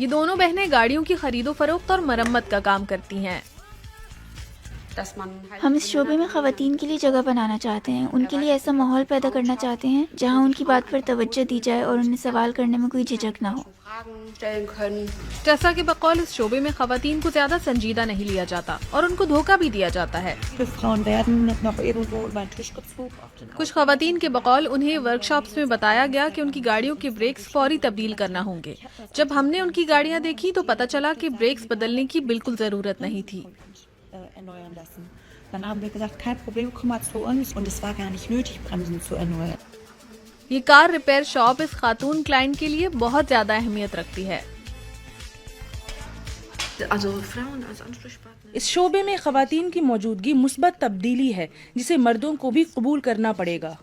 یہ دونوں بہنیں گاڑیوں کی خرید و فروخت اور مرمت کا کام کرتی ہیں۔ ہم اس شعبے میں خواتین کے لیے جگہ بنانا چاہتے ہیں، ان کے لیے ایسا ماحول پیدا کرنا چاہتے ہیں جہاں ان کی بات پر توجہ دی جائے اور انہیں سوال کرنے میں کوئی جھجک نہ ہو۔ جیسا کہ بقول اس شعبے میں خواتین کو زیادہ سنجیدہ نہیں لیا جاتا اور ان کو دھوکہ بھی دیا جاتا ہے۔ کچھ خواتین کے بقول انہیں ورکشاپس میں بتایا گیا کہ ان کی گاڑیوں کے بریکس فوری تبدیل کرنا ہوں گے۔ جب ہم نے ان کی گاڑیاں دیکھی تو پتہ چلا کہ بریکس بدلنے کی بالکل ضرورت نہیں تھی۔ Dann haben wir gesagt, kein Problem, komm mal zu uns. Und es war gar nicht nötig, Bremsen zu erneuern. یہ کار ریپیئر شاپ اس خاتون کلائنٹ کے لیے بہت زیادہ اہمیت رکھتی ہے۔ اس شعبے میں خواتین کی موجودگی مثبت تبدیلی ہے جسے مردوں کو بھی قبول کرنا پڑے گا۔